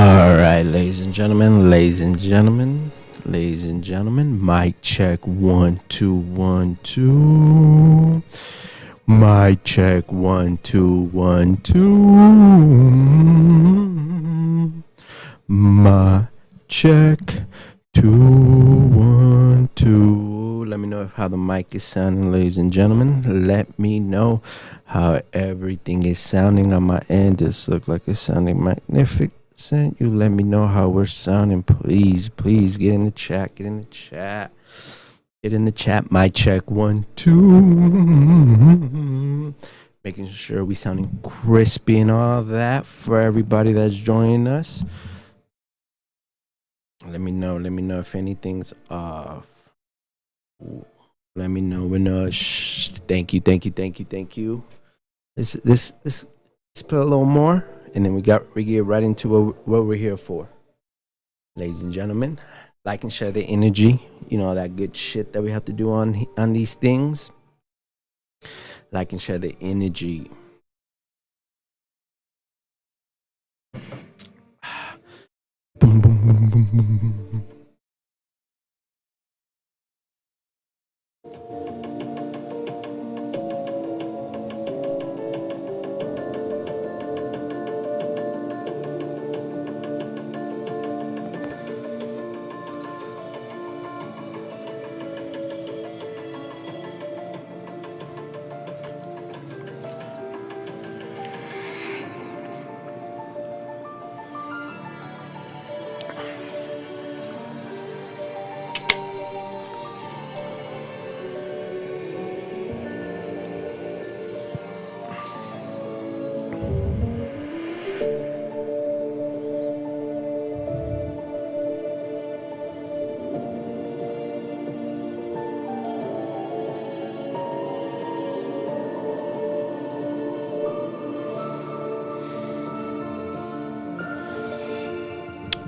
All right, ladies and gentlemen, mic check 1 2 1 2. Mic check 1 2 1 2. Mic check 2 1 2. Let me know how the mic is sounding, ladies and gentlemen. Let me know how everything is sounding on my end. This looks like it's sounding magnificent. You let me know how we're sounding. Please get in the chat. Get in the chat. My check 1 2. Making sure we sounding crispy and all that for everybody that's joining us. Let me know if anything's off. Let me know. Thank you. This put a little more, and then we get right into what we're here for. Ladies and gentlemen, like and share the energy. You know, that good shit that we have to do on these things. Like and share the energy. Boom, boom, boom, boom, boom, boom.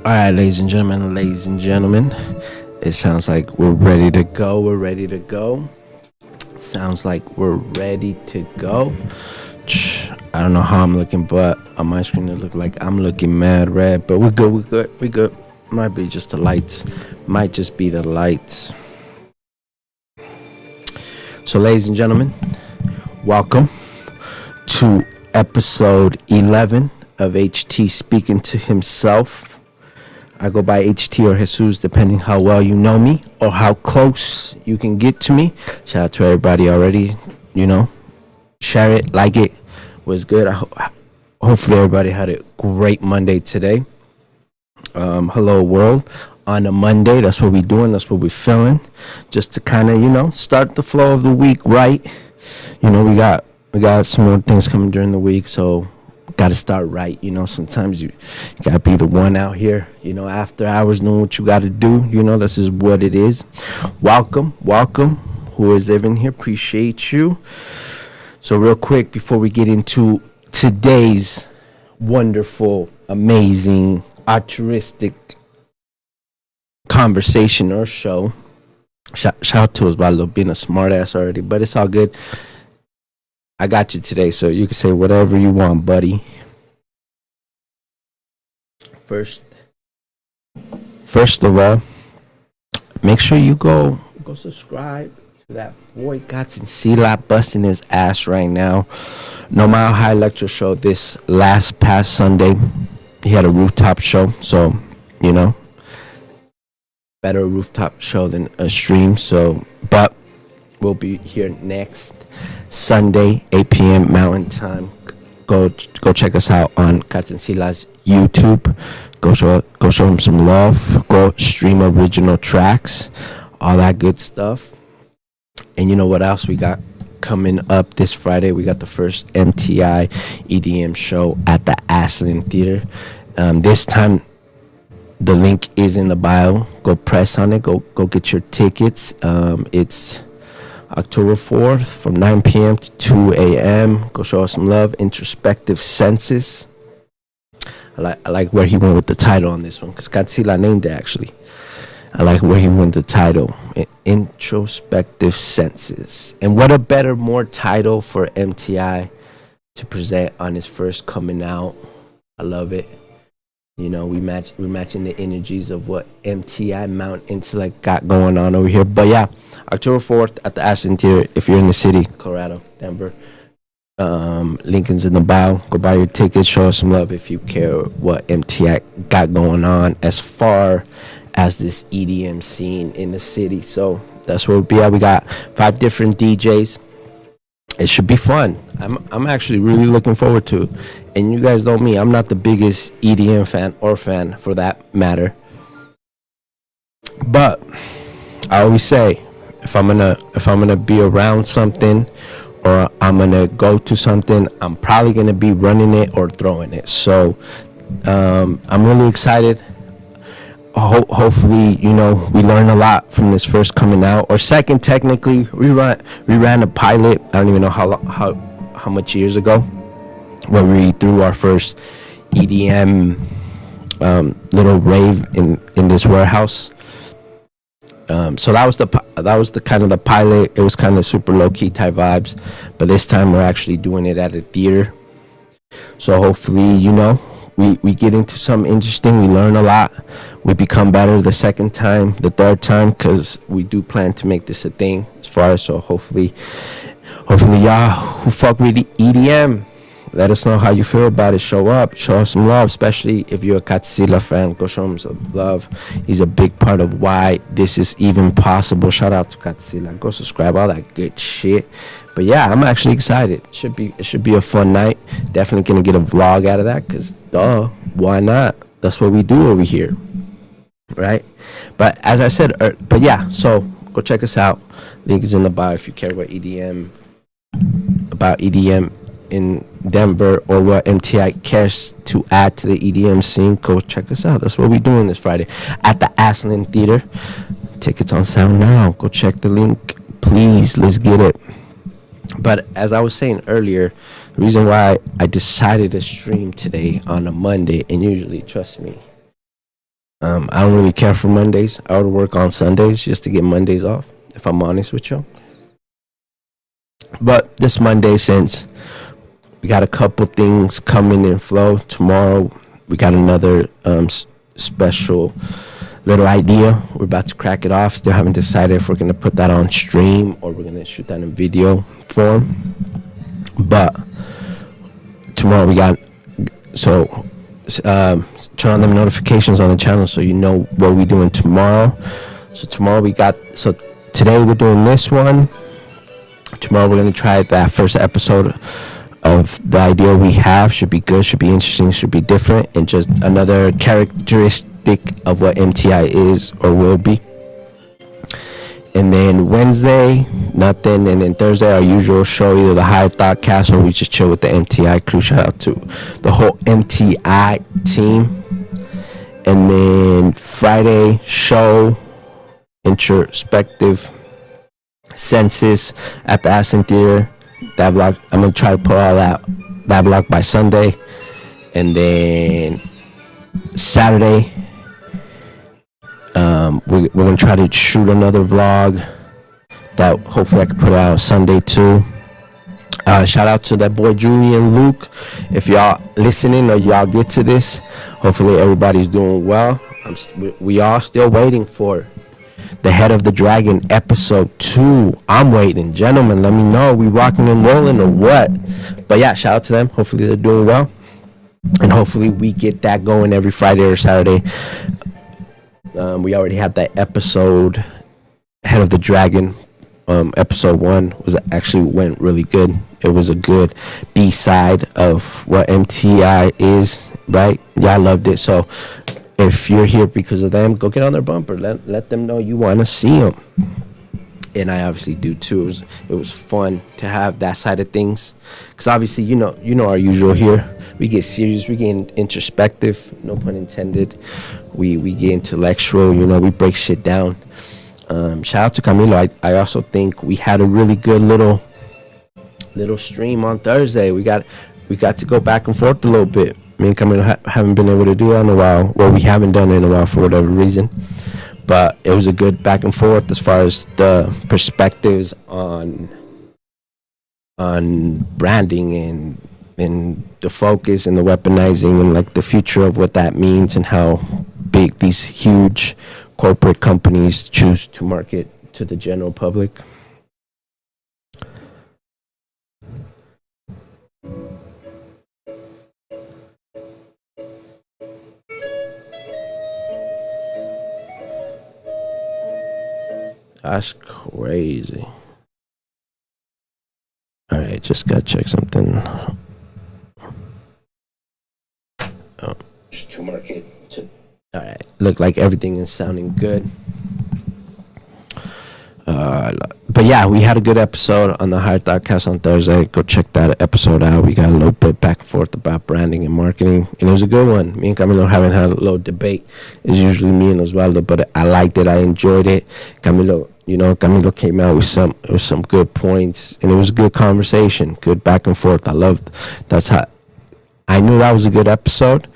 All right, ladies and gentlemen, it sounds like we're ready to go. Sounds like we're ready to go. I don't know how I'm looking, but on my screen it look like I'm looking mad red, but we're good. Might be just the lights. So, ladies and gentlemen, welcome to episode 11 of HT Speaking to Himself. I go by HT or Jesus, depending how well you know me or how close you can get to me. Shout out to everybody already. Share it, like it. Was good. Hopefully everybody had a great Monday today. Hello world. On a Monday, that's what we're doing. That's what we're feeling. Just to kind of, start the flow of the week right. We got some more things coming during the week, so got to start right. Sometimes you got to be the one out here, after hours, knowing what you got to do. This is what it is. Welcome. Who is even here? Appreciate you. So real quick, before we get into today's wonderful, amazing, altruistic conversation or show, shout out to us about being a smart ass already, but it's all good. I got you today, so you can say whatever you want, buddy. First of all, make sure you go subscribe to that boy Godson C-Lap busting his ass right now. No Mile High Lecture Show this past Sunday. He had a rooftop show, so better rooftop show than a stream. So, but we'll be here next Sunday, 8 p.m. Mountain Time. Go check us out on Godson C-Lap's YouTube. Go show him some love. Go stream original tracks, all that good stuff. And you know what else we got coming up this Friday? We got the first MTI EDM show at the Ashland Theater. This time, the link is in the bio. Go press on it. Go get your tickets. It's October 4th from 9 p.m. to 2 a.m. Go show us some love. Introspective Senses. I like where he went with the title on this one, because Godzilla named it, actually. I like where he went with the title. Introspective Senses. And what a better, more title for MTI to present on his first coming out. I love it. We're matching the energies of what MTI Mount Intellect got going on over here. But yeah, October 4th at the Aston Theater. If you're in the city, Colorado, Denver, Lincoln's in the bio. Go buy your tickets. Show us some love if you care what MTI got going on as far as this EDM scene in the city. So that's where we'll be at. We got 5 different DJs. It should be fun. I'm actually really looking forward to it. And you guys know me, I'm not the biggest EDM fan for that matter. But I always say, if I'm gonna be around something or I'm gonna go to something, I'm probably gonna be running it or throwing it. So I'm really excited. Hopefully, we learn a lot from this first coming out, or second technically. We ran a pilot. I don't even know how much years ago, where we threw our first EDM little rave in this warehouse. So that was the kind of the pilot. It was kind of super low key type vibes, but this time we're actually doing it at a theater. So hopefully, we get into something interesting. We learn a lot. We become better the second time, the third time, because we do plan to make this a thing as far as. So hopefully y'all who fuck with the EDM, let us know how you feel about it. Show up, show us some love, especially if you're a Katsila fan. Go show him some love. He's a big part of why this is even possible. Shout out to Katsila. Go subscribe, all that good shit. But yeah, I'm actually excited. It should be a fun night. Definitely gonna get a vlog out of that, because why not? That's what we do over here, right? But as I said, so go check us out. Link is in the bio if you care about EDM in Denver, or what MTI cares to add to the EDM scene. Go check us out. That's what we're doing this Friday at the Ashland Theater. Tickets on sale now. Go check the link, please. Let's get it. But as I was saying earlier, the reason why I decided to stream today on a Monday, and usually, trust me, I don't really care for Mondays. I would work on Sundays just to get Mondays off, if I'm honest with you. But this Monday, since we got a couple things coming in flow, tomorrow we got another special little idea. We're about to crack it off. Still haven't decided if we're going to put that on stream or we're going to shoot that in video form. But tomorrow we got, turn on the notifications on the channel so you know what we're doing tomorrow. So today we're doing this one. Tomorrow we're going to try that first episode of the idea we have. Should be good, should be interesting, should be different, and just another characteristic of what MTI is or will be. And then Wednesday, nothing. And then Thursday, our usual show, either the Higher Thought Cast or we just chill with the MTI crew. Shout out to the whole MTI team. And then Friday, show, introspective, census at the Aston Theater. That vlog, I'm going to try to put all that vlog by Sunday. And then Saturday, we're going to try to shoot another vlog that hopefully I can put out Sunday too. Shout out to that boy Julian Luke. If y'all listening or y'all get to this, hopefully everybody's doing well. We are still waiting for the Head of the Dragon episode 2. I'm waiting. Gentlemen, let me know. We rocking and rolling or what? But yeah, shout out to them. Hopefully they're doing well. And hopefully we get that going every Friday or Saturday. We already had that episode, Head of the Dragon. Episode 1 went really good. It was a good B-side of what MTI is, right? Y'all loved it. So if you're here because of them, go get on their bumper. Let them know you want to see them. And I obviously do too. It was fun to have that side of things, because obviously you know our usual here. We get serious, we get introspective, no pun intended. We get intellectual. We break shit down. Shout out to Camilo. I also think we had a really good little stream on Thursday. We got to go back and forth a little bit. Me and Camilo haven't been able to do that in a while. Well, we haven't done it in a while for whatever reason. But it was a good back and forth as far as the perspectives on branding and and the focus and the weaponizing and like the future of what that means and how big these huge corporate companies choose to market to the general public. That's crazy. All right, just gotta check something. Oh, to market to. All right, look like everything is sounding good. But yeah, we had a good episode on the Higher Thoughtcast on Thursday. Go check that episode out. We got a little bit back and forth about branding and marketing, and it was a good one. Me and Camilo haven't had a little debate. It's usually me and Osvaldo, but I liked it. I enjoyed it. Camilo came out with some good points, and it was a good conversation, good back and forth. I loved. That's how I knew that was a good episode,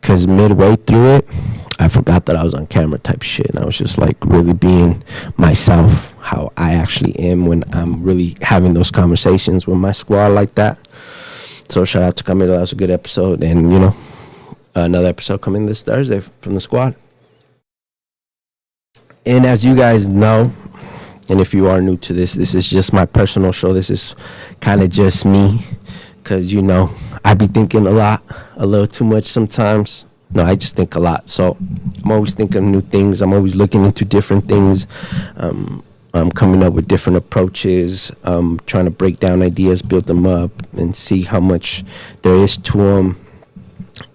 because midway through it, I forgot that I was on camera type shit, and I was just like really being myself, how I actually am when I'm really having those conversations with my squad like that. So shout out to Camilo. That was a good episode, and another episode coming this Thursday from the squad. And as you guys know, and if you are new to this is just my personal show. This is kind of just me, because I be thinking a little too much sometimes. No, I just think a lot. So I'm always thinking of new things. I'm always looking into different things. I'm coming up with different approaches, trying to break down ideas, build them up, and see how much there is to them.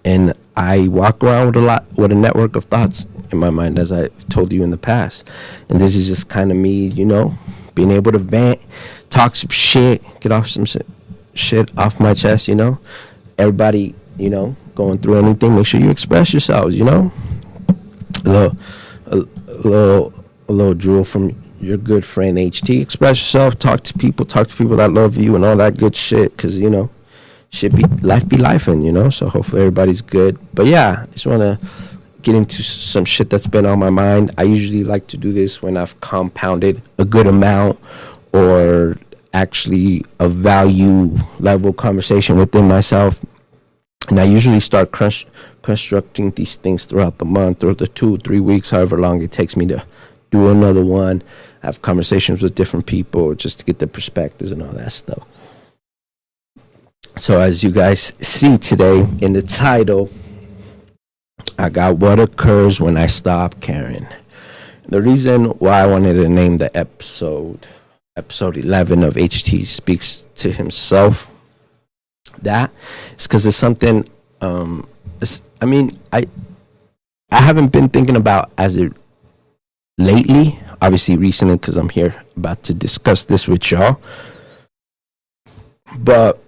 And I walk around with a network of thoughts in my mind, as I've told you in the past. And this is just kind of me, being able to vent, talk some shit, get off some shit off my chest, Everybody, going through anything, make sure you express yourselves, a little drill from your good friend HT. Express yourself, talk to people that love you and all that good shit, because life be lifing, so hopefully everybody's good. But yeah, I just want to get into some shit that's been on my mind. I usually like to do this when I've compounded a good amount, or actually a value level conversation within myself. And I usually start constructing these things throughout the month, or the 2-3 weeks, however long it takes me to do another one, have conversations with different people just to get their perspectives and all that stuff. So as you guys see today in the title, I got what occurs when I stop caring. The reason why I wanted to name the episode 11 of HT Speaks to Himself, that is because it's something I haven't been thinking about as it lately, obviously recently, because I'm here about to discuss this with y'all. But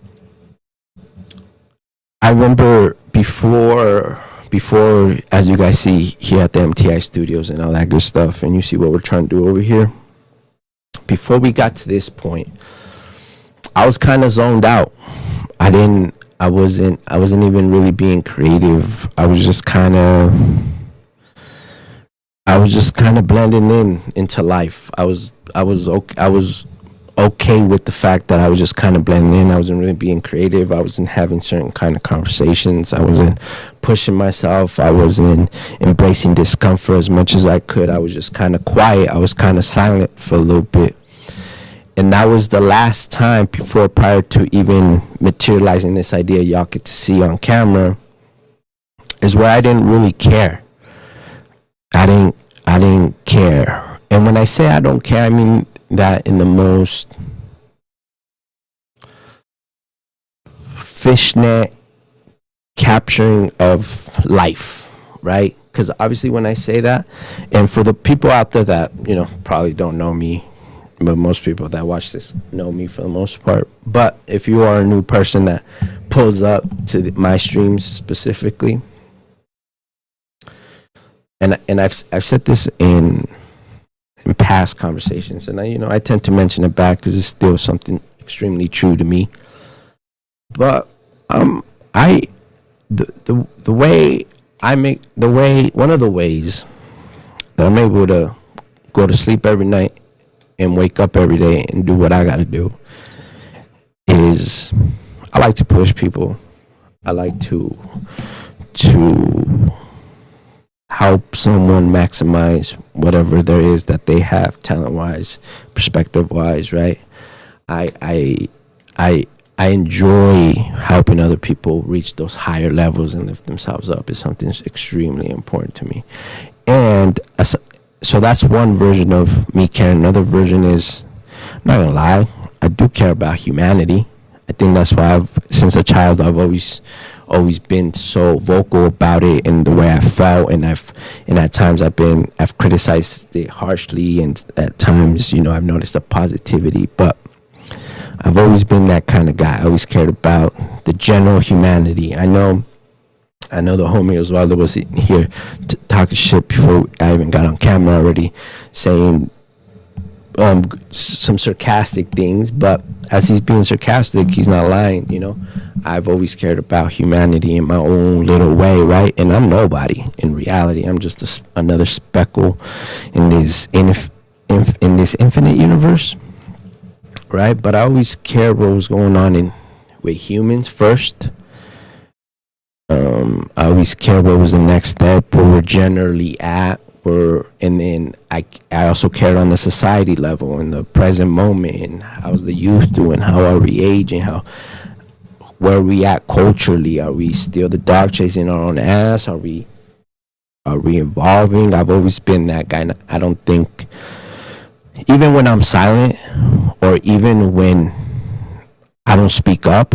I remember before, as you guys see here at the MTI studios and all that good stuff, and you see what we're trying to do over here, before we got to this point, I was kind of zoned out. I wasn't even really being creative. I was just kind of blending into life. I was okay with the fact that I was just kind of blending in. I wasn't really being creative. I wasn't having certain kind of conversations. I wasn't pushing myself. I wasn't embracing discomfort as much as I could. I was just kind of quiet. I was kind of silent for a little bit. And that was the last time prior to even materializing this idea y'all get to see on camera, is where I didn't really care. I didn't care. And when I say I don't care, I mean that in the most fishnet capturing of life, right? Because obviously when I say that, and for the people out there that, probably don't know me, but most people that watch this know me for the most part. But if you are a new person that pulls up to my streams specifically, and I've said this in past conversations, and I tend to mention it back because it's still something extremely true to me. But one of the ways that I'm able to go to sleep every night and wake up every day and do what I gotta do is I like to push people. I like to help someone maximize whatever there is that they have, talent wise, perspective wise, right? I I I enjoy helping other people reach those higher levels and lift themselves up. Is something that's extremely important to me. And so that's one version of me caring. Another version is, I'm not gonna lie, I do care about humanity. I think that's why since a child, I've always been so vocal about it and the way I felt, and at times I've criticized it harshly, and at times, I've noticed the positivity, but I've always been that kind of guy. I always cared about the general humanity. I know the homie Oswaldo was here talking shit before I even got on camera already, saying some sarcastic things, but as he's being sarcastic, he's not lying. I've always cared about humanity in my own little way, right? And I'm nobody in reality. I'm just another speckle in this infinite universe, right? But I always cared what was going on with humans first. I always cared what was the next step, where we're generally at. And then I also cared on the society level, in the present moment, and how's the youth doing, how are we aging, where are we at culturally, are we still the dog chasing our own ass, are we evolving? I've always been that guy. I don't think, even when I'm silent, or even when I don't speak up,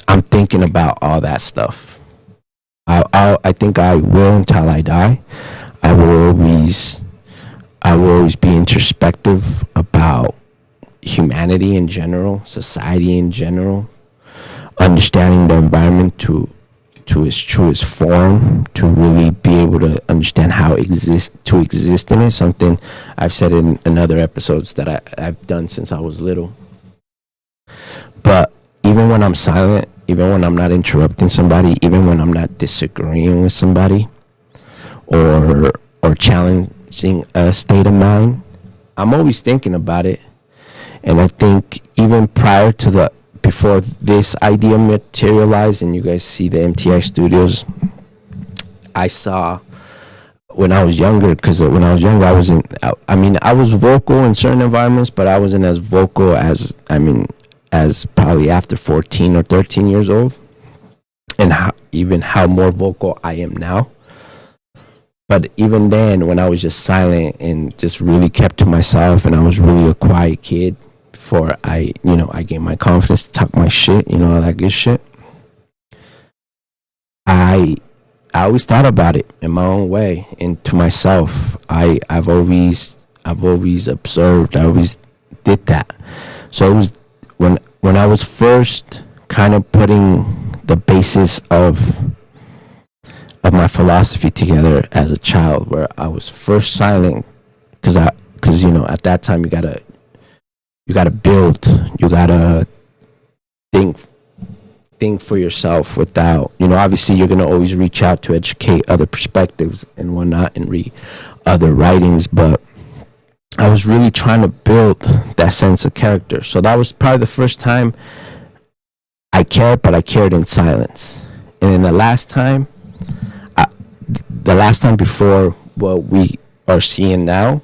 I'm thinking about all that stuff. I think I will until I die. I will always be introspective about humanity in general, society in general, understanding the environment to its truest form, to really be able to understand how to exist in it. Something I've said in other episodes that I've done since I was little. But even when I'm silent, even when I'm not interrupting somebody, even when I'm not disagreeing with somebody, or challenging a state of mind, I'm always thinking about it. And I think even before this idea materialized, and you guys see the MTI studios, I saw when I was younger, because when I was younger, I was vocal in certain environments, but I wasn't as vocal as probably after 14 or 13 years old, and how more vocal I am now. But even then, when I was just silent and just really kept to myself, and I was really a quiet kid before I gained my confidence to talk my shit, all that good shit, I always thought about it in my own way and to myself. I've always observed. I always did that. So it was when I was first kind of putting the basis of my philosophy together as a child, where I was first silent, because at that time you gotta build, you gotta think for yourself, without, obviously you're gonna always reach out to educate other perspectives and whatnot and read other writings, but I was really trying to build that sense of character. So that was probably the first time I cared, but I cared in silence. And then the last time before what we are seeing now,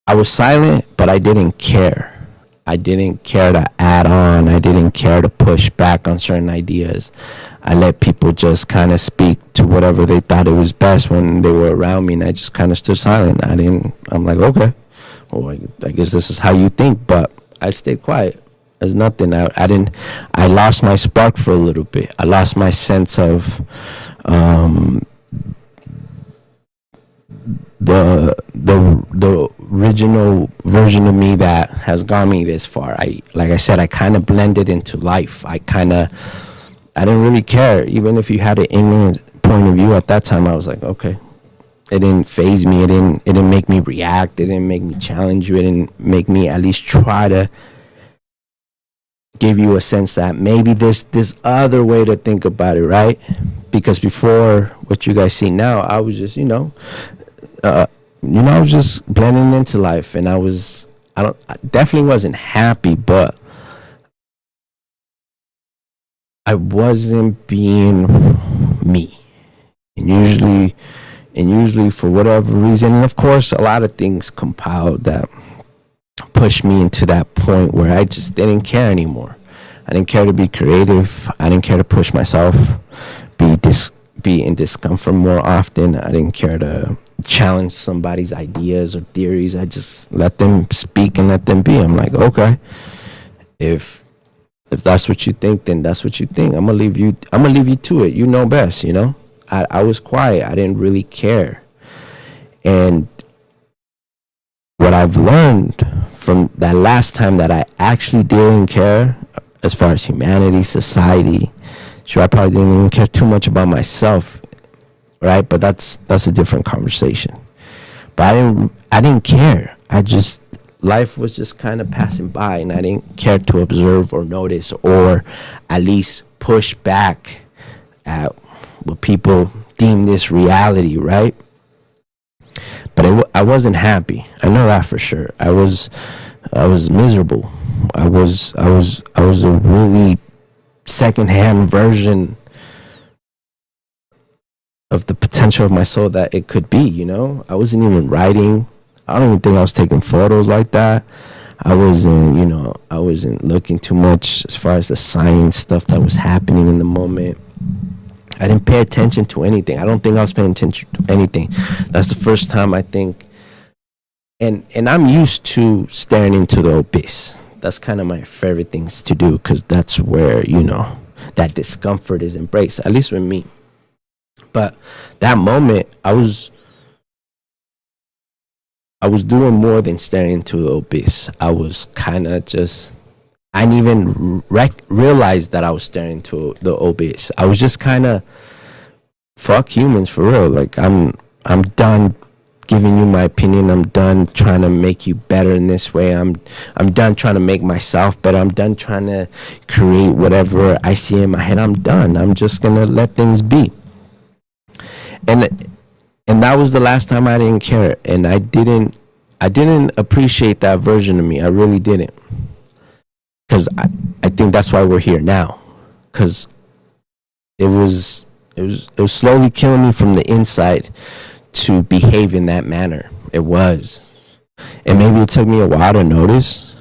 I was silent, but I didn't care. I didn't care to add on. I didn't care to push back on certain ideas. I let people just kind of speak to whatever they thought it was best when they were around me, and I just kind of stood silent. I'm like, okay, well, I guess this is how you think, but I stayed quiet. There's nothing. I lost my spark for a little bit. I lost my sense of the original version of me that has got me this far. Like I said, I kind of blended into life. I didn't really care. Even if you had an ignorant point of view at that time, I was like, okay. It didn't faze me. It didn't make me react. It didn't make me challenge you. It didn't make me at least try to give you a sense that maybe there's this other way to think about it, right? Because before what you guys see now, I was just, I was just blending into life, and I definitely wasn't happy, but I wasn't being me. And usually for whatever reason, and of course a lot of things compiled that pushed me into that point where I just didn't care anymore. I didn't care to be creative. I didn't care to push myself, be in discomfort more often. I didn't care to challenge somebody's ideas or theories. I just let them speak and let them be. I'm like, okay, if that's what you think, then that's what you think. I'm gonna leave you to it. You know best, you know. I was quiet. I didn't really care. And what I've learned from that last time that I actually didn't care, as far as humanity, society, sure, I probably didn't even care too much about myself, right? But that's a different conversation. But I didn't care. Life was just kind of passing by, and I didn't care to observe or notice, or at least push back at what people deem this reality, right? But I wasn't happy. I know that for sure. I was miserable. I was a really secondhand version of the potential of my soul that it could be, you know? I wasn't even writing. I don't even think I was taking photos like that. I wasn't looking too much as far as the science stuff that was happening in the moment. I didn't pay attention to anything. I don't think I was paying attention to anything. That's the first time I think, and I'm used to staring into the abyss. That's kind of my favorite things to do, because that's where, you know, that discomfort is embraced, at least with me. But that moment, I was doing more than staring into the abyss. I was kind of just, I didn't even realize that I was staring into the abyss. I was just kind of, fuck humans, for real. Like, I'm done giving you my opinion. I'm done trying to make you better in this way. I'm done trying to make myself better. I'm done trying to create whatever I see in my head. I'm done. I'm just gonna let things be. And that was the last time I didn't care, and I didn't appreciate that version of me. I really didn't, because I think that's why we're here now, because it was slowly killing me from the inside to behave in that manner. It was, and maybe it took me a while to notice,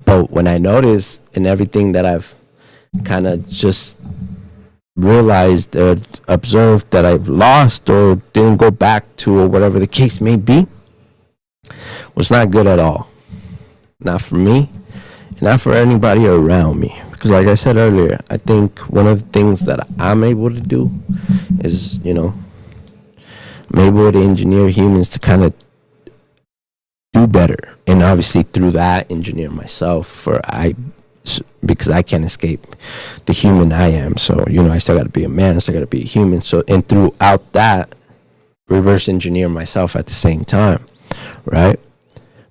but when I noticed, and everything that I've kind of just realized or observed that I've lost or didn't go back to, or whatever the case may be, was not good at all. Not for me, and not for anybody around me. Because like I said earlier, I think one of the things that I'm able to do is, you know, I'm able to engineer humans to kind of do better. And obviously through that, engineer myself, because I can't escape the human I am. So, you know, I still got to be a man. I still got to be a human. So, and throughout that, reverse engineer myself at the same time, right?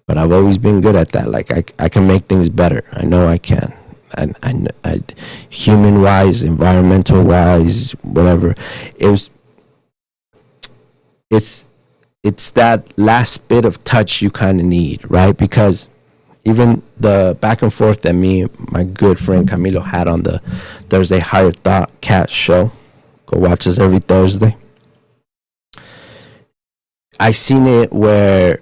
But I've always been good at that. Like, I can make things better. I know I can. I human wise, environmental wise, whatever. It's that last bit of touch you kind of need, right? Because even the back and forth that me and my good friend Camilo had on the Thursday Higher Thought Cat show, go watch us every Thursday. I seen it where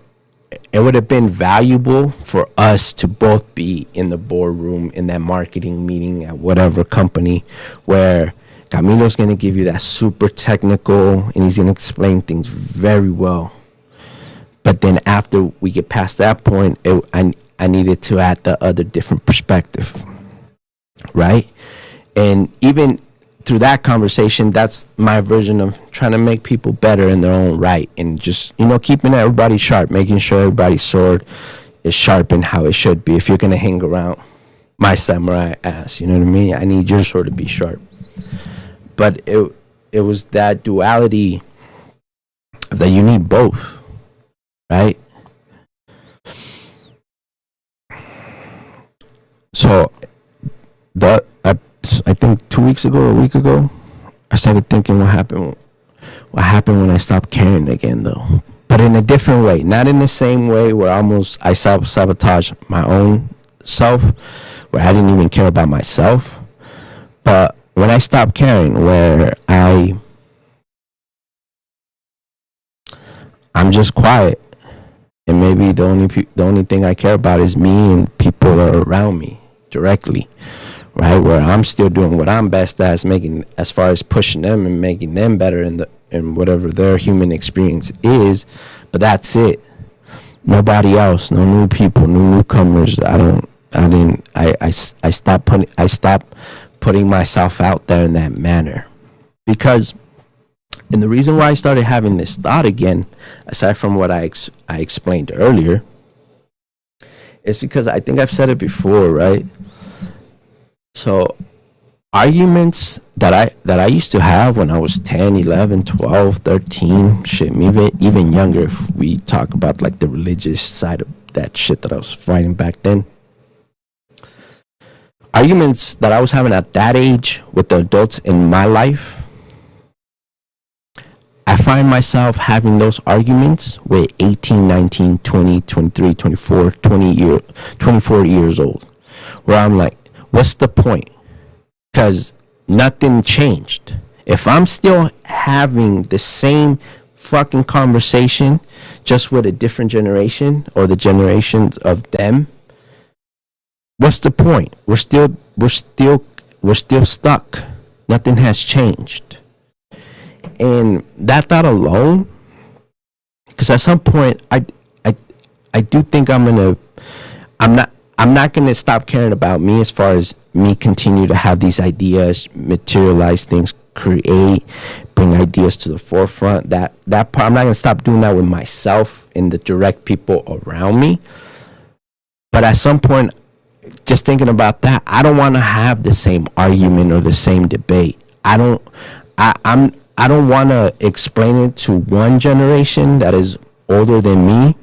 it would have been valuable for us to both be in the boardroom in that marketing meeting at whatever company, where Camilo's going to give you that super technical and he's going to explain things very well. But then after we get past that point, I needed to add the other different perspective, right? And even through that conversation, that's my version of trying to make people better in their own right, and just, you know, keeping everybody sharp, making sure everybody's sword is sharpened how it should be. If you're going to hang around my samurai ass, you know what I mean? I need your sword to be sharp. But it was that duality that you need both, right? So I think 2 weeks ago or a week ago, I started thinking what happened when I stopped caring again, though. But in a different way, not in the same way where I self-sabotage my own self, where I didn't even care about myself. But when I stop caring, where I'm just quiet, and maybe the only thing I care about is me and people that are around me directly, right? Where I'm still doing what I'm best at, making, as far as pushing them and making them better in whatever their human experience is, but that's it. Nobody else, no new people, no newcomers. I stopped putting myself out there in that manner, because, and the reason why I started having this thought again, aside from what I explained earlier, is because I think I've said it before, right? So arguments that I used to have when I was 10, 11, 12, 13, shit, maybe even younger, if we talk about like the religious side of that shit that I was fighting back then. Arguments that I was having at that age with the adults in my life, I find myself having those arguments with 18, 19, 20, 23, 24, 24 years old, where I'm like, what's the point? Because nothing changed. If I'm still having the same fucking conversation, just with a different generation or the generations of them, what's the point? We're still stuck. Nothing has changed. And that thought alone, because at some point I do think I'm not gonna stop caring about me, as far as me continue to have these ideas, materialize things, create, bring ideas to the forefront. That part, I'm not gonna stop doing that with myself and the direct people around me. But at some point, just thinking about that, I don't want to have the same argument or the same debate. I don't want to explain it to one generation that is older than me,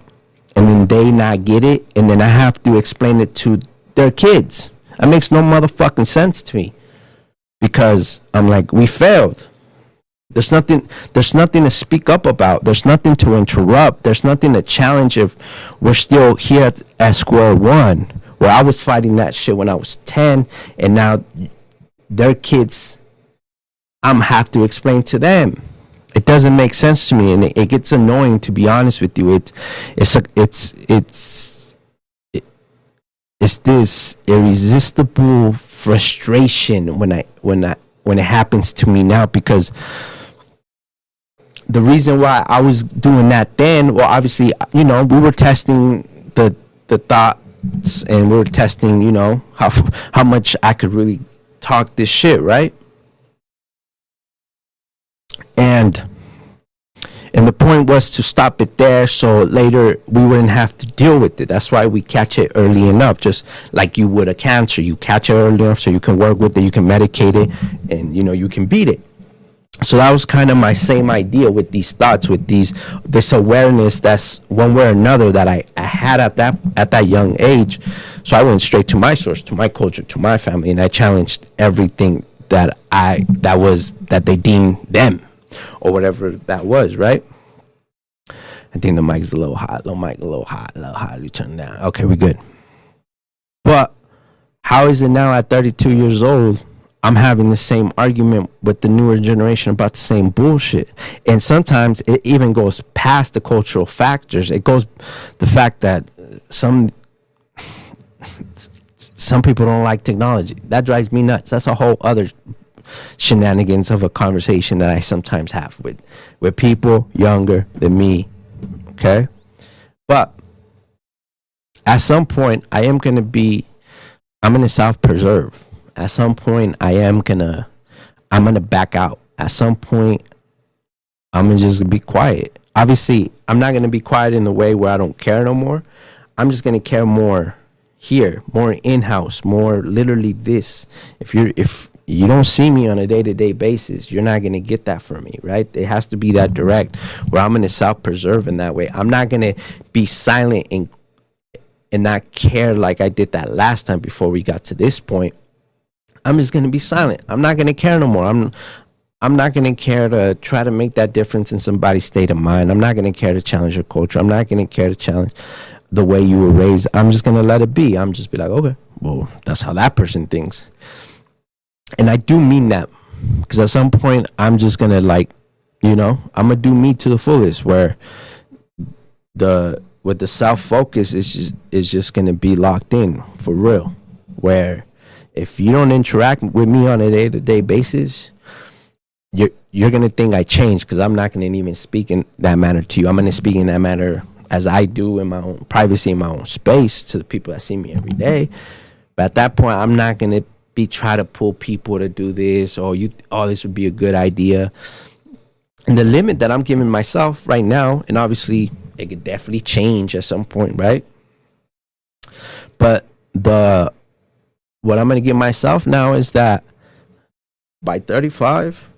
and then they not get it, and then I have to explain it to their kids. That makes no motherfucking sense to me, because I'm like, we failed. There's nothing to speak up about. There's nothing to interrupt. There's nothing to challenge if we're still here at square one, where I was fighting that shit when I was 10, and now their kids, I'm have to explain to them. It doesn't make sense to me, and it gets annoying, to be honest with you. It's this irresistible frustration when it happens to me now, because the reason why I was doing that then, well, obviously, we were testing the thoughts, and we were testing, how much I could really talk this shit, right? And the point was to stop it there, so later we wouldn't have to deal with it. That's why we catch it early enough, just like you would a cancer. You catch it early enough so you can work with it, you can medicate it, and you can beat it. So that was kind of my same idea with these thoughts, with this awareness that's one way or another that I had at that young age. So I went straight to my source, to my culture, to my family, and I challenged everything that they deemed them, or whatever that was, right? I think the mic's a little hot. Mic a little hot. You turn it down. Okay, we're good. But how is it now at 32 years old, I'm having the same argument with the newer generation about the same bullshit? And sometimes it even goes past the cultural factors. It goes the fact that some people don't like technology. That drives me nuts. That's a whole other shenanigans of a conversation that I sometimes have with people younger than me. Okay, but at some point I'm gonna self-preserve. At some point I'm gonna back out. At some point I'm just gonna be quiet. Obviously I'm not gonna be quiet in the way where I don't care no more. I'm just gonna care more here, more in-house, more literally this. If you don't see me on a day-to-day basis, you're not going to get that from me, right? It has to be that direct, where I'm going to self-preserve in that way. I'm not going to be silent and not care like I did that last time before we got to this point. I'm just going to be silent. I'm not going to care no more. I'm not going to care to try to make that difference in somebody's state of mind. I'm not going to care to challenge your culture. I'm not going to care to challenge the way you were raised. I'm just going to let it be. I'm just be like, okay, well, that's how that person thinks. And I do mean that, because at some point I'm just gonna I'm gonna do me to the fullest, where the self focus is just gonna be locked in for real. Where if you don't interact with me on a day to day basis, you're gonna think I changed, because I'm not gonna even speak in that manner to you. I'm gonna speak in that manner as I do in my own privacy, in my own space, to the people that see me every day. But at that point, I'm not gonna be try to pull people to do this, or this would be a good idea. And the limit that I'm giving myself right now, and obviously it could definitely change at some point, right? But what I'm gonna give myself now is that by 35,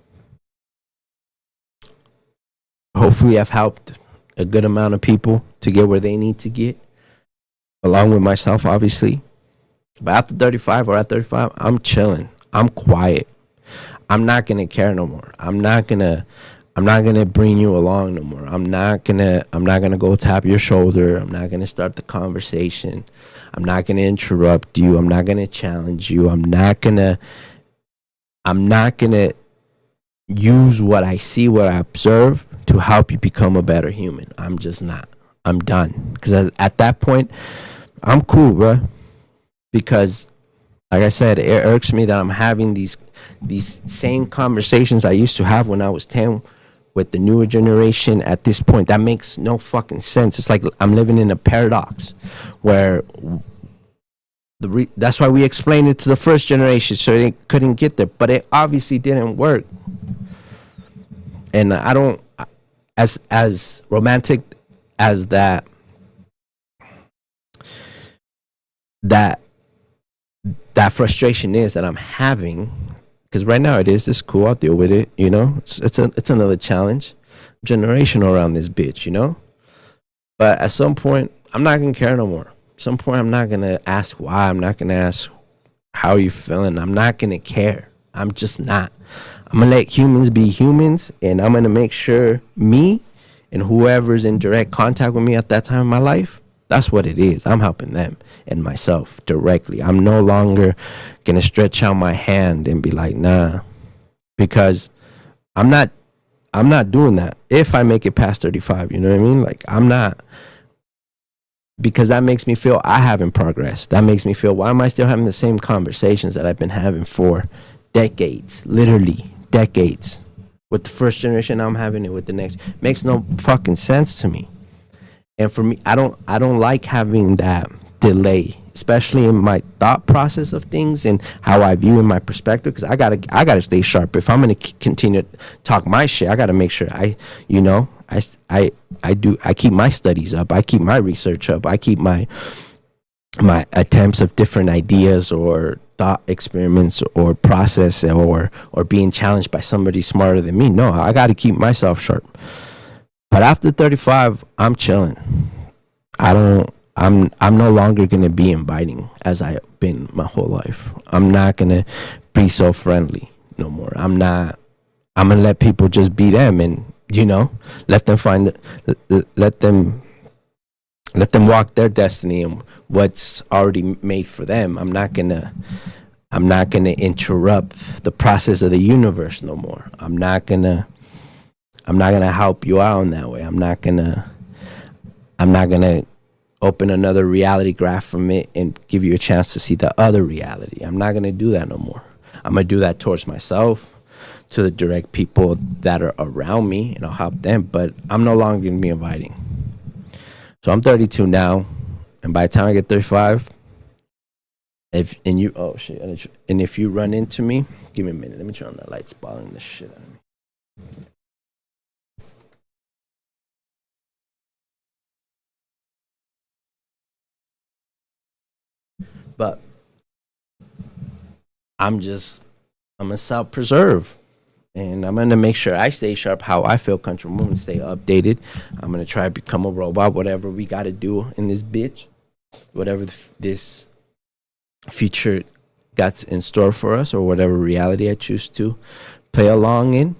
hopefully I've helped a good amount of people to get where they need to get, along with myself, obviously. But after 35, or at 35, I'm chilling. I'm quiet. I'm not gonna care no more. I'm not gonna bring you along no more. I'm not gonna go tap your shoulder. I'm not gonna start the conversation. I'm not gonna interrupt you. I'm not gonna challenge you. I'm not gonna use what I see, what I observe, to help you become a better human. I'm just not. I'm done. Because at that point, I'm cool, bro. Because, like I said, it irks me that I'm having these same conversations I used to have when I was 10 with the newer generation at this point. That makes no fucking sense. It's like I'm living in a paradox where that's why we explained it to the first generation, so they couldn't get there. But it obviously didn't work. And I don't, as romantic as that frustration is that I'm having, because right now it's cool, I'll deal with it, it's another challenge, generational around this bitch. But at some point I'm not gonna care no more. At some point I'm not gonna ask why. I'm not gonna ask how are you feeling. I'm not gonna care. I'm just not. I'm gonna let humans be humans, and I'm gonna make sure me and whoever's in direct contact with me at that time in my life, that's what it is. I'm helping them and myself directly. I'm no longer gonna stretch out my hand and be like, nah, because I'm not doing that. If I make it past 35, you know what I mean? Like, I'm not, because that makes me feel I haven't progressed. That makes me feel, why am I still having the same conversations that I've been having for decades, literally decades? With the first generation, I'm having it with the next. Makes no fucking sense to me. And for me, I don't like having that delay, especially in my thought process of things and how I view in my perspective. Because I gotta stay sharp. If I'm gonna continue to talk my shit, I gotta make sure I keep my studies up. I keep my research up. I keep my attempts of different ideas or thought experiments or process or being challenged by somebody smarter than me. No, I got to keep myself sharp. But after 35, I'm chilling. I'm no longer going to be inviting as I've been my whole life. I'm not going to be so friendly no more. I'm going to let people just be them, and let them walk their destiny and what's already made for them. I'm not gonna interrupt the process of the universe no more. I'm not gonna help you out in that way. I'm not gonna open another reality graph from it and give you a chance to see the other reality. I'm not gonna do that no more. I'm gonna do that towards myself, to the direct people that are around me, and I'll help them. But I'm no longer gonna be inviting. So I'm 32 now, and by the time I get 35, if you run into me, give me a minute. Let me turn on that light. It's bothering the shit out of me. But I'm gonna self-preserve. And I'm going to make sure I stay sharp, how I feel comfortable, and stay updated. I'm going to try to become a robot, whatever we got to do in this bitch, whatever this future got in store for us, or whatever reality I choose to play along in.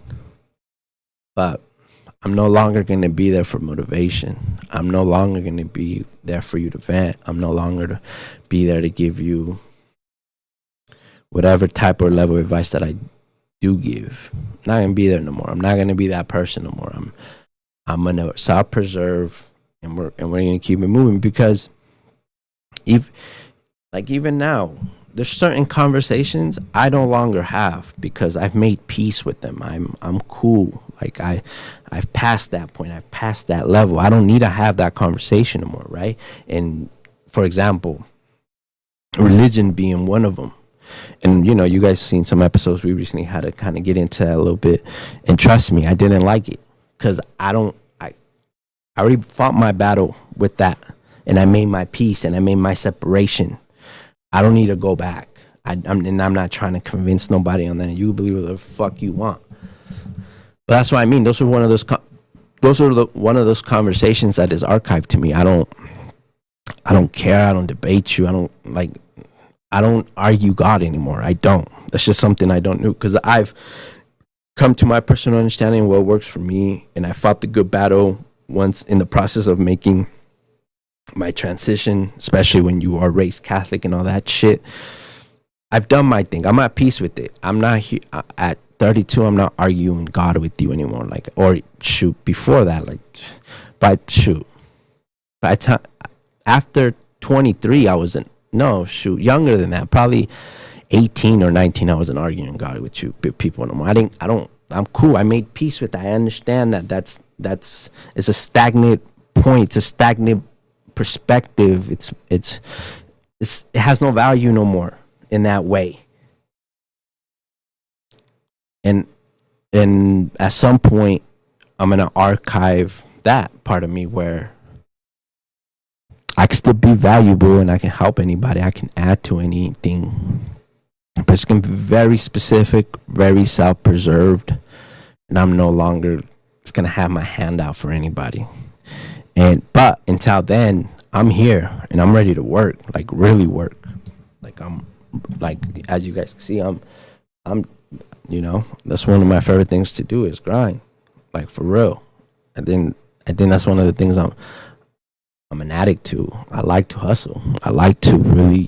But I'm no longer going to be there for motivation. I'm no longer going to be there for you to vent. I'm no longer to be there to give you whatever type or level of advice that I do give. I'm not gonna be there no more. I'm not gonna be that person no more. I'm gonna self preserve, and we're gonna keep it moving, because even now, there's certain conversations I no longer have because I've made peace with them. I'm cool. Like I've passed that point. I've passed that level. I don't need to have that conversation anymore, right? And for example, religion being one of them. And you guys seen some episodes we recently had to kind of get into that a little bit. And trust me, I didn't like it, because I already fought my battle with that, and I made my peace, and I made my separation. I don't need to go back. I'm not trying to convince nobody on that. You believe what the fuck you want. But that's what I mean. Those are one of those one of those conversations that is archived to me. I don't care. I don't debate you. I don't argue God anymore. I don't. That's just something I don't do, because I've come to my personal understanding of what works for me, and I fought the good battle once in the process of making my transition, especially when you are raised Catholic and all that shit. I've done my thing. I'm at peace with it. I'm not here at 32. I'm not arguing God with you anymore. Before that, after 23, I wasn't. No, younger than that, probably 18 or 19. I wasn't arguing God with people anymore. I'm cool. I made peace with that. I understand that it's a stagnant point. It's a stagnant perspective. It has no value no more in that way. And at some point, I'm gonna archive that part of me where I can still be valuable and I can help anybody. I can add to anything, but it's gonna be very specific, very self-preserved, and I'm no longer just gonna have my hand out for anybody. But until then, I'm here and I'm ready to work, like really work. As you guys can see, I'm that's one of my favorite things to do is grind, like for real. I think that's one of the things I'm an addict to. I like to hustle. I like to really,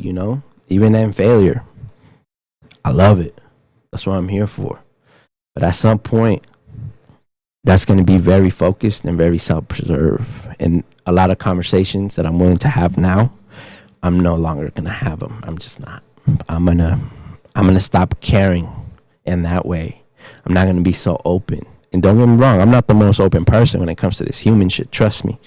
even in failure, I love it. That's what I'm here for. But at some point, that's going to be very focused and very self-preserved. And a lot of conversations that I'm willing to have now, I'm no longer going to have them. I'm just not. I'm going to stop caring in that way. I'm not going to be so open. And don't get me wrong, I'm not the most open person when it comes to this human shit. Trust me.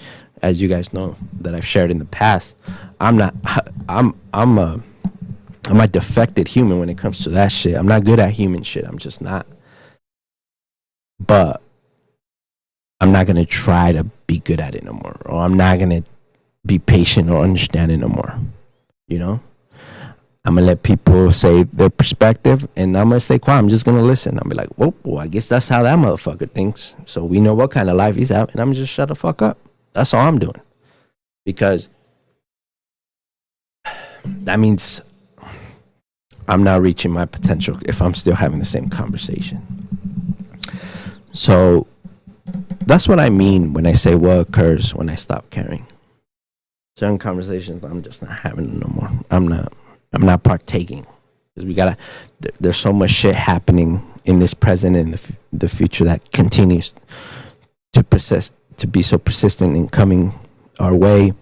As you guys know that I've shared in the past, I'm a defected human when it comes to that shit. I'm not good at human shit. I'm just not. But I'm not going to try to be good at it no more. Or I'm not going to be patient or understand it no more. I'm going to let people say their perspective, and I'm going to stay quiet. I'm just going to listen. I'll be like, well, I guess that's how that motherfucker thinks. So we know what kind of life he's having, and I'm going to just shut the fuck up. That's all I'm doing. Because that means I'm not reaching my potential if I'm still having the same conversation. So that's what I mean when I say what occurs when I stop caring. Certain conversations, I'm just not having no more. I'm not partaking, because there's so much shit happening in this present and the future that continues to be so persistent and coming our way.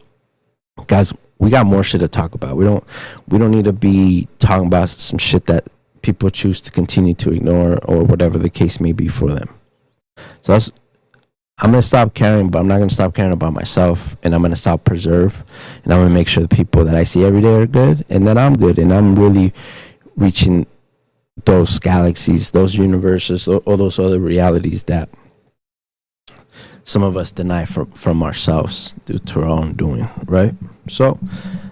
Guys, we got more shit to talk about. We don't need to be talking about some shit that people choose to continue to ignore, or whatever the case may be for them. So I'm going to stop caring, but I'm not going to stop caring about myself, and I'm going to self-preserve, and I'm going to make sure the people that I see every day are good, and that I'm good, and I'm really reaching those galaxies, those universes, all those other realities that some of us deny from ourselves due to our own doing, right? So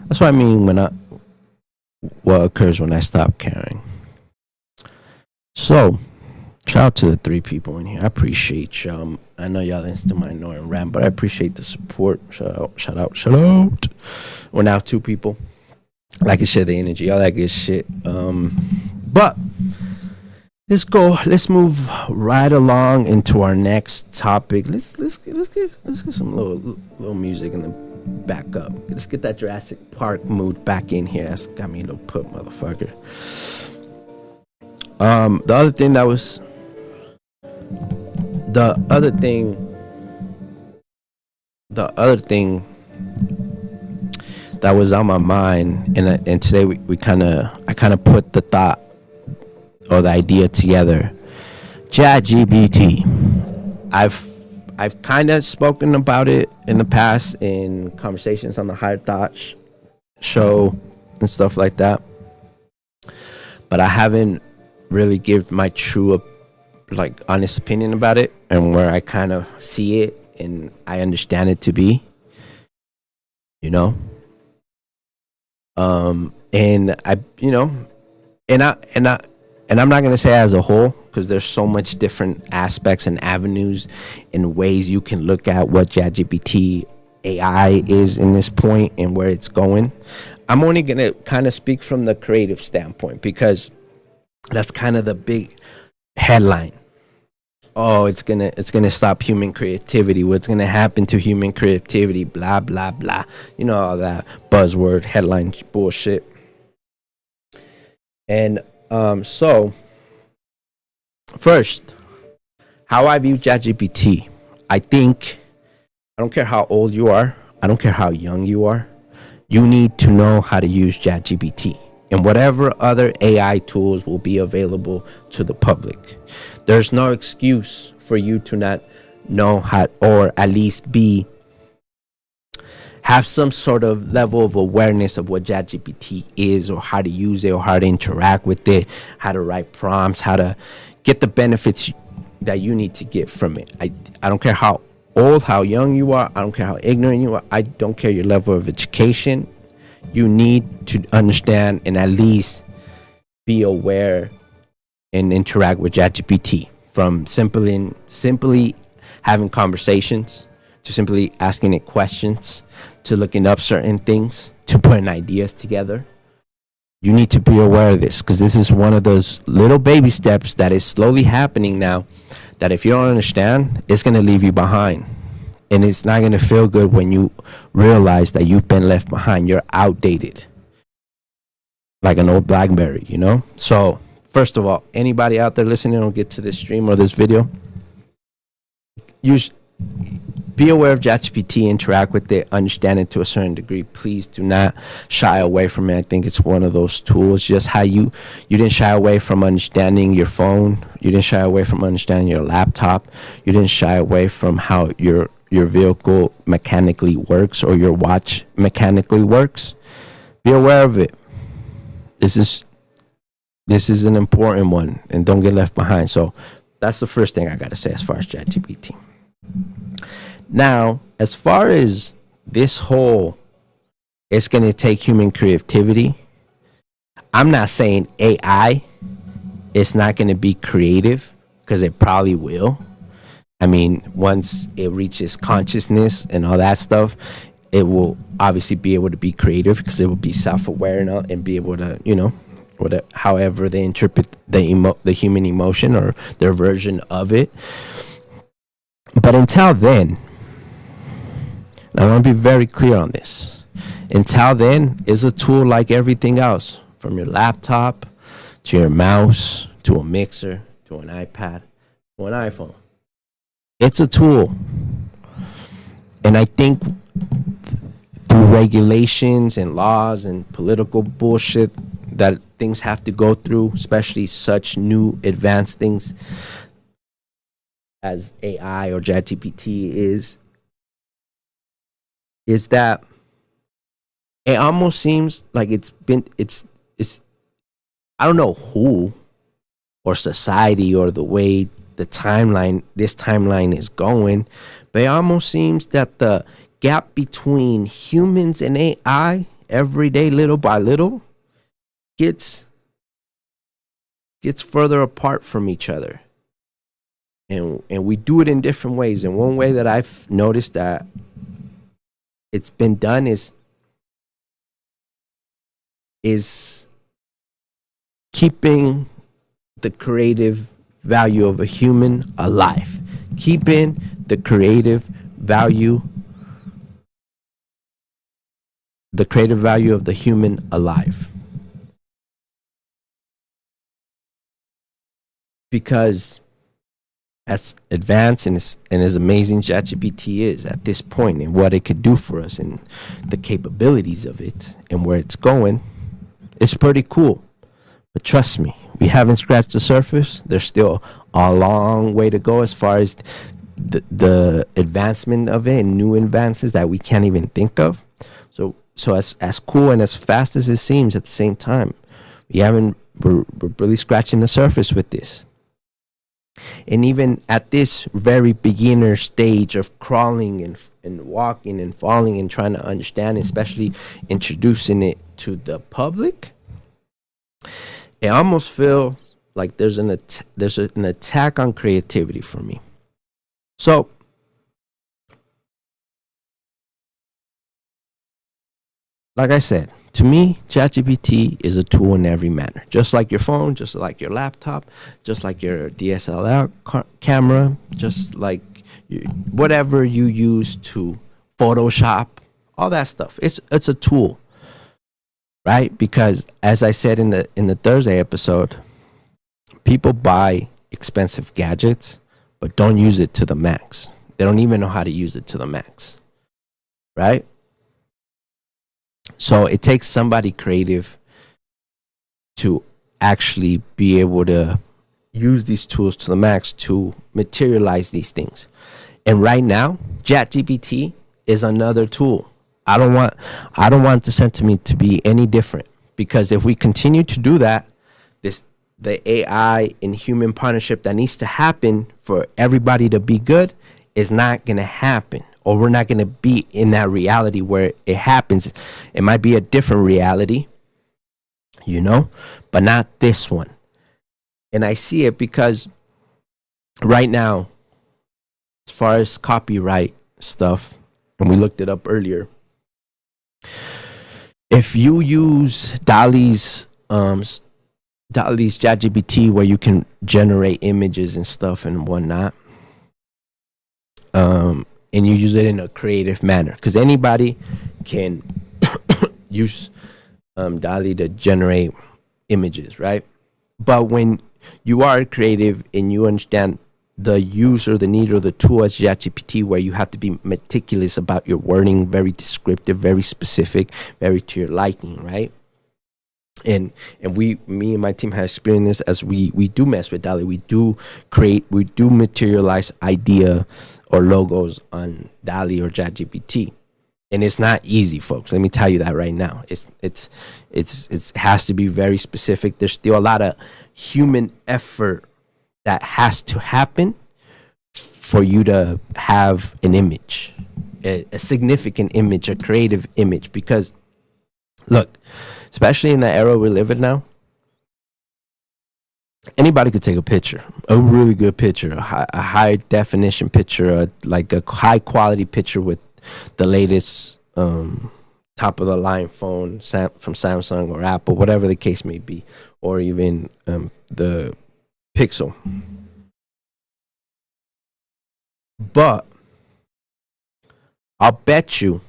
that's what I mean what occurs when I stop caring. So shout out to the 3 people in here. I appreciate y'all. I know y'all listen to my annoying rant, but I appreciate the support. Shout out. We're now 2 people. Like I share the energy, all that good shit. But let's move right along into our next topic. Let's get some little music in the back up. Let's get that Jurassic Park mood back in here. That's got me a little put, motherfucker. The other thing that was the other thing the other thing that was on my mind, and today I kind of put the thought or the idea together. ChatGPT. I've kind of spoken about it in the past in conversations on the Higher Thought show and stuff like that, but I haven't really give my true honest opinion about it and where I kind of see it and I understand it to be, you know. And I, you know, and I'm not gonna say as a whole, because there's so much different aspects and avenues and ways you can look at what ChatGPT AI is in this point and where it's going. I'm only gonna kind of speak from the creative standpoint, because that's kind of the big headline. Oh, it's gonna stop human creativity. What's gonna happen to human creativity? Blah blah blah. You know, all that buzzword headline bullshit. And so first, how I view ChatGPT. I think I don't care how old you are. I don't care how young you are. You need to know how to use ChatGPT and whatever other AI tools will be available to the public. There's no excuse for you to not know how, or at least have some sort of level of awareness of what ChatGPT is, or how to use it, or how to interact with it, how to write prompts, how to get the benefits that you need to get from it. I don't care how old, how young you are. I don't care how ignorant you are. I don't care your level of education. You need to understand and at least be aware and interact with ChatGPT, from simply having conversations, to simply asking it questions, to looking up certain things, to putting ideas together. You need to be aware of this, because this is one of those little baby steps that is slowly happening now, that if you don't understand, it's going to leave you behind. And it's not going to feel good when you realize that you've been left behind. You're outdated, like an old BlackBerry, you know? So first of all, anybody out there listening will get to this stream or this video, be aware of ChatGPT, interact with it, understand it to a certain degree. Please do not shy away from it. I think it's one of those tools, just how you didn't shy away from understanding your phone. You didn't shy away from understanding your laptop. You didn't shy away from how your vehicle mechanically works, or your watch mechanically works. Be aware of it. This is an important one, and don't get left behind. So that's the first thing I got to say as far as ChatGPT. Now, as far as this whole, it's going to take human creativity, I'm not saying AI is not going to be creative, because it probably will. I mean, once it reaches consciousness and all that stuff, it will obviously be able to be creative, because it will be self-aware and be able to, you know, however they interpret the human emotion or their version of it. But until then, I want to be very clear on this. Until then, it's a tool like everything else, from your laptop to your mouse to a mixer to an iPad to an iPhone. It's a tool. And I think through regulations and laws and political bullshit that things have to go through, especially such new advanced things as AI or ChatGPT is that it almost seems like it's I don't know who or society or the way this timeline is going, but it almost seems that the gap between humans and AI every day, little by little, gets further apart from each other. And we do it in different ways. And one way that I've noticed that it's been done is keeping the creative value of a human alive. Keeping the creative value of the human alive. because as advanced and as amazing ChatGPT is at this point and what it could do for us and the capabilities of it and where it's going, it's pretty cool. But trust me, we haven't scratched the surface. There's still a long way to go as far as the advancement of it and new advances that we can't even think of. So as cool and as fast as it seems at the same time, we're really scratching the surface with this. And even at this very beginner stage of crawling and walking and falling and trying to understand, especially introducing it to the public, I almost feel like there's an attack on creativity for me. So like I said, to me, ChatGPT is a tool in every manner. Just like your phone, just like your laptop, just like your DSLR camera, just like whatever you use to Photoshop, all that stuff. It's a tool, right? Because as I said in the Thursday episode, people buy expensive gadgets, but don't use it to the max. They don't even know how to use it to the max, right? So it takes somebody creative to actually be able to use these tools to the max to materialize these things. And right now, ChatGPT is another tool. I don't want the sentiment to be any different, because if we continue to do that, the AI and human partnership that needs to happen for everybody to be good is not going to happen. Or we're not going to be in that reality where it happens. It might be a different reality, but not this one. And I see it because right now, as far as copyright stuff, and we looked it up earlier, if you use Dali's ChatGPT, where you can generate images and stuff and whatnot, and you use it in a creative manner, because anybody can use DALL-E to generate images, right? But when you are creative and you understand the use or the need or the tool as ChatGPT, where you have to be meticulous about your wording, very descriptive, very specific, very to your liking, right? And me and my team have experienced this as we do mess with DALL-E. We do materialize idea or logos on DALL-E or ChatGPT, and it's not easy, folks. Let me tell you that right now. It has to be very specific. There's still a lot of human effort that has to happen for you to have an image, a significant image, a creative image. Because look, especially in the era we live in now, anybody could take a picture, a really good picture, a high definition picture, like a high quality picture with the latest top of the line phone from Samsung or Apple, whatever the case may be, or even the Pixel. But I'll bet you,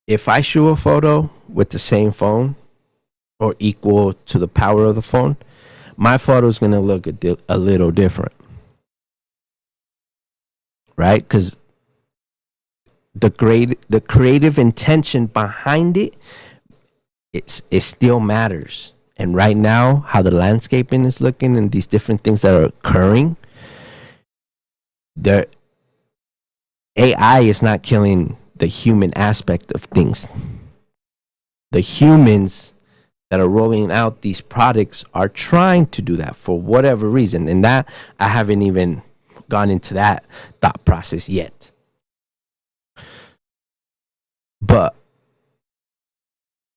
if I shoot a photo with the same phone or equal to the power of the phone, my photo is going to look a little different, right? Because the creative intention behind it still matters. And right now, how the landscaping is looking and these different things that are occurring, the AI is not killing the human aspect of things. The humans that are rolling out these products are trying to do that for whatever reason, and that I haven't even gone into that thought process yet. But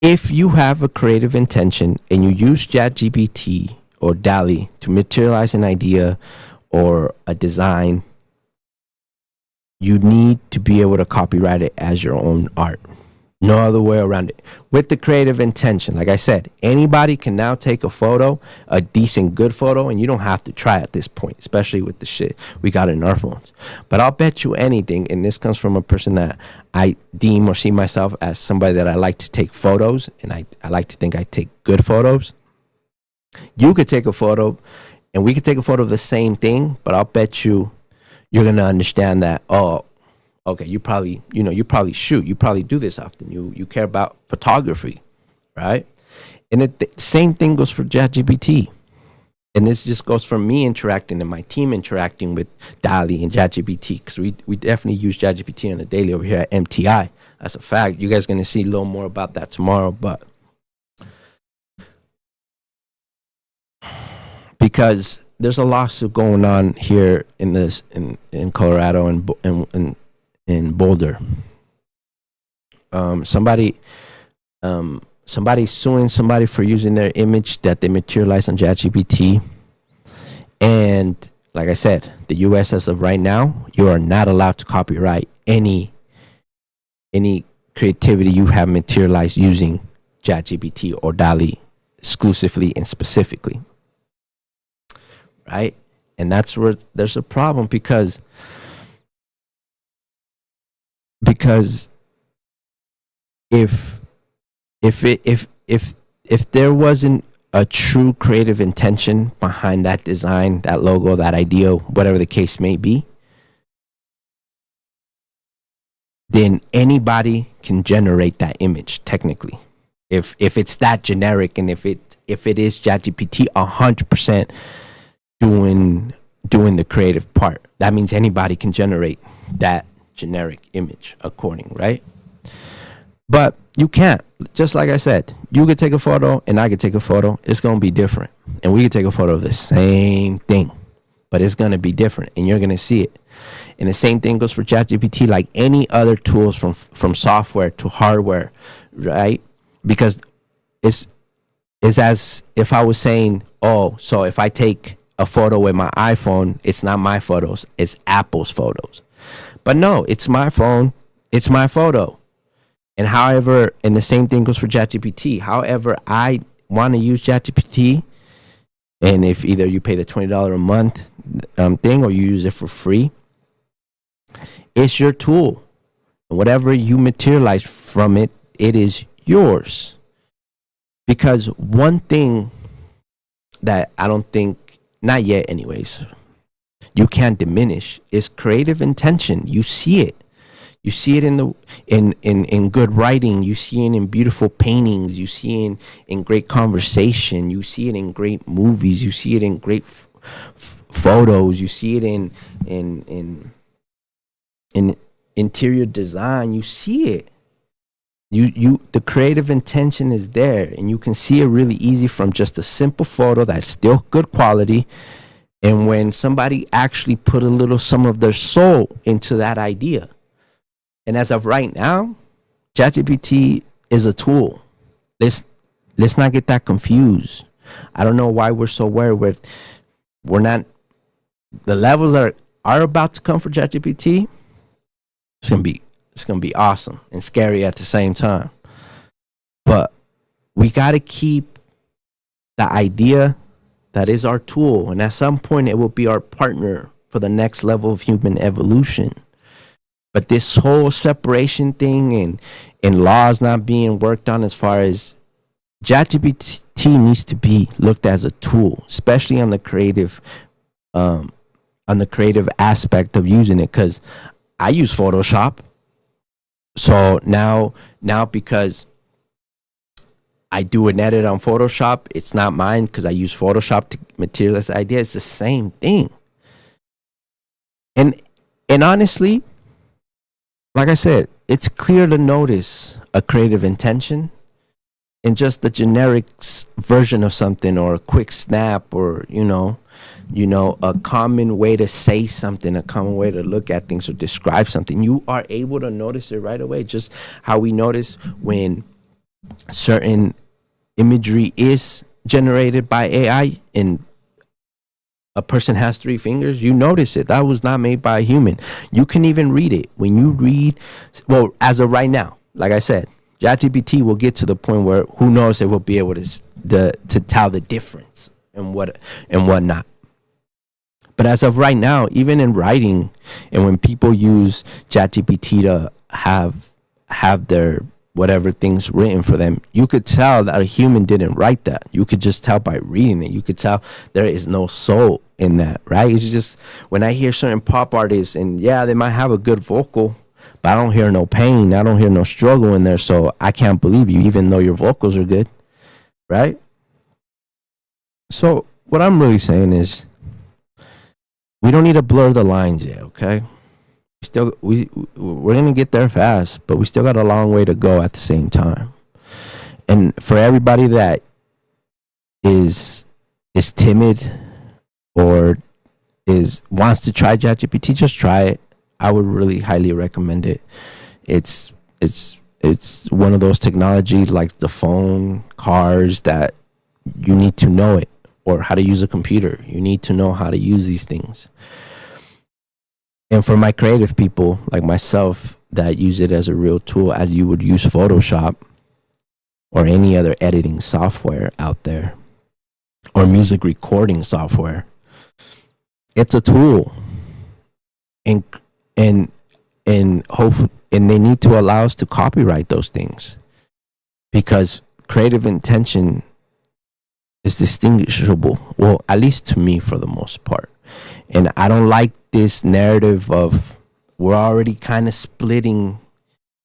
if you have a creative intention and you use ChatGPT or DALL-E to materialize an idea or a design, you need to be able to copyright it as your own art. No other way around it. With the creative intention, like I said, anybody can now take a photo, a decent, good photo, and you don't have to try at this point, especially with the shit we got in our phones. But I'll bet you anything, and this comes from a person that I deem or see myself as somebody that I like to take photos, and I like to think I take good photos. You could take a photo, and we could take a photo of the same thing, but I'll bet you're gonna understand that. Oh, okay, you probably shoot, you probably do this often. You care about photography, right? And the same thing goes for ChatGPT. And this just goes from me interacting and my team interacting with DALL-E and ChatGPT, because we definitely use ChatGPT on a daily over here at MTI. That's a fact. You guys are going to see a little more about that tomorrow. But because there's a lawsuit going on here in Colorado and in Boulder. Somebody's suing somebody for using their image that they materialize on ChatGPT. And like I said, the U.S. as of right now, you are not allowed to copyright any creativity you have materialized using ChatGPT or DALL-E exclusively and specifically. Right? And that's where there's a problem, because if there wasn't a true creative intention behind that design, that logo, that idea, whatever the case may be, then anybody can generate that image technically. If it's that generic, and if it is ChatGPT 100% doing the creative part, that means anybody can generate that generic image according, right? But you can't. Just like I said, you could take a photo and I could take a photo. It's going to be different. And we could take a photo of the same thing, but it's going to be different, and you're going to see it. And the same thing goes for ChatGPT, like any other tools from software to hardware, right? Because it's as if I was saying, oh, so if I take a photo with my iPhone, it's not my photos, it's Apple's photos. But no, it's my phone, it's my photo. And however, and the same thing goes for ChatGPT. However I want to use ChatGPT, and if either you pay the $20 a month thing or you use it for free, it's your tool. And whatever you materialize from it, it is yours. Because one thing that I don't think, not yet anyways, you can't diminish is creative intention. You see it. You see it in good writing. You see it in beautiful paintings. You see it in great conversation. You see it in great movies. You see it in great photos. You see it in interior design. You see it. The creative intention is there, and you can see it really easy from just a simple photo that's still good quality. And when somebody actually put a little some of their soul into that idea. And as of right now, ChatGPT is a tool. Let's not get that confused. I don't know why we're so worried. We're not. The levels that are about to come for ChatGPT, it's gonna be awesome and scary at the same time. But we got to keep the idea that is our tool, and at some point it will be our partner for the next level of human evolution. But this whole separation thing and laws not being worked on, as far as ChatGPT needs to be looked as a tool, especially on the creative aspect of using it. Because I use Photoshop, so now because I do an edit on Photoshop, it's not mine because I use Photoshop to materialize the idea. It's the same thing. And honestly, like I said, it's clear to notice a creative intention in just the generic version of something, or a quick snap, or a common way to say something, a common way to look at things or describe something. You are able to notice it right away, just how we notice when certain imagery is generated by AI and a person has 3 fingers. You notice it. That was not made by a human. You can even read it. When you read, well, as of right now, like I said, ChatGPT will get to the point where who knows, it will be able to tell the difference and whatnot. But as of right now, even in writing, and when people use ChatGPT to have their whatever thing's written for them. You could tell that a human didn't write that. You could just tell by reading it. You could tell there is no soul in that, right? It's just when I hear certain pop artists, and yeah, they might have a good vocal, but I don't hear no pain. I don't hear no struggle in there. So I can't believe you, even though your vocals are good, right? So what I'm really saying is we don't need to blur the lines yet, okay? We're gonna get there fast, but we still got a long way to go at the same time. And for everybody that is timid or wants to try ChatGPT, just try it. I would really highly recommend it. It's one of those technologies like the phone, cars, that you need to know it, or how to use a computer. You need to know how to use these things. And for my creative people like myself that use it as a real tool, as you would use Photoshop or any other editing software out there, or music recording software, it's a tool. And hopefully, and they need to allow us to copyright those things, because creative intention is distinguishable. Well, at least to me, for the most part. And I don't like this narrative of we're already kind of splitting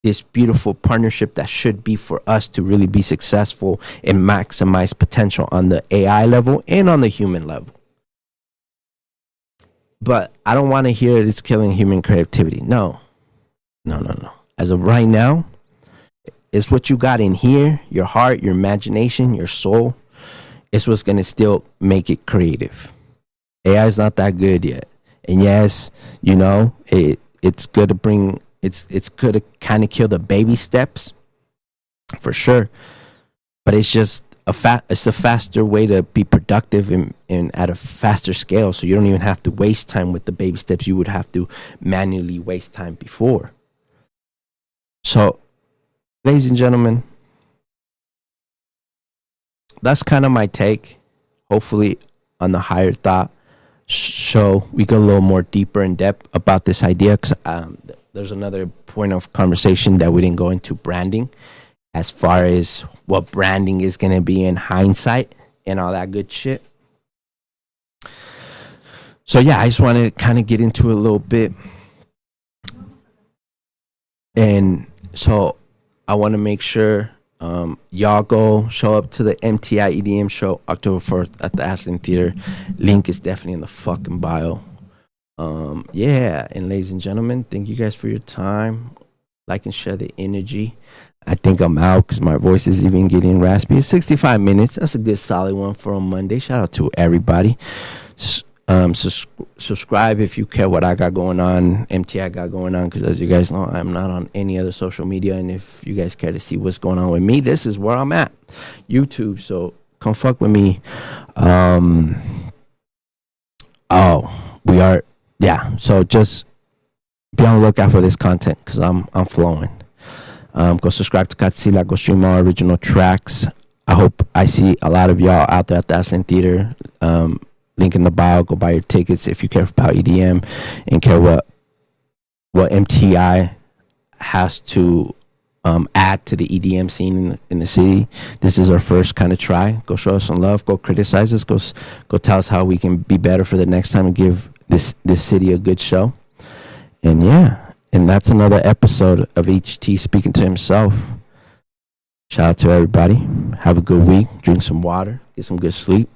this beautiful partnership that should be for us to really be successful and maximize potential on the AI level and on the human level. But I don't want to hear it's killing human creativity. No. As of right now, it's what you got in here, your heart, your imagination, your soul. It's what's going to still make it creative. AI is not that good yet. And yes, it's good to bring, it's good to kind of kill the baby steps, for sure. But it's just it's a faster way to be productive and at a faster scale. So you don't even have to waste time with the baby steps you would have to manually waste time before. So, ladies and gentlemen, that's kind of my take. Hopefully on the higher thought show, we go a little more deeper in depth about this idea, because there's another point of conversation that we didn't go into, branding, as far as what branding is going to be in hindsight and all that good shit. So yeah, I just want to kind of get into it a little bit. And so I want to make sure y'all go show up to the MTI EDM show October 4th at the Aslan Theater. Link is definitely in the fucking bio. Yeah, and ladies and gentlemen, thank you guys for your time. Like and share the energy. I think I'm out because my voice is even getting raspy. It's 65 minutes. That's a good solid one for a Monday. Shout out to everybody. Subscribe if you care what I got going on, MTI got going on, because as you guys know, I'm not on any other social media. And if you guys care to see what's going on with me, this is where I'm at, YouTube. So come fuck with me. So just be on the lookout for this content, because I'm flowing. Go subscribe to Katsila, go stream our original tracks. I hope I see a lot of y'all out there at the Aslan Theater. Link in the bio. Go buy your tickets if you care about EDM and care what MTI has to add to the EDM scene in the city. This is our first kind of try. Go show us some love. Go criticize us. Go tell us how we can be better for the next time and give this city a good show. And yeah, and that's another episode of HT speaking to himself. Shout out to everybody. Have a good week. Drink some water. Get some good sleep.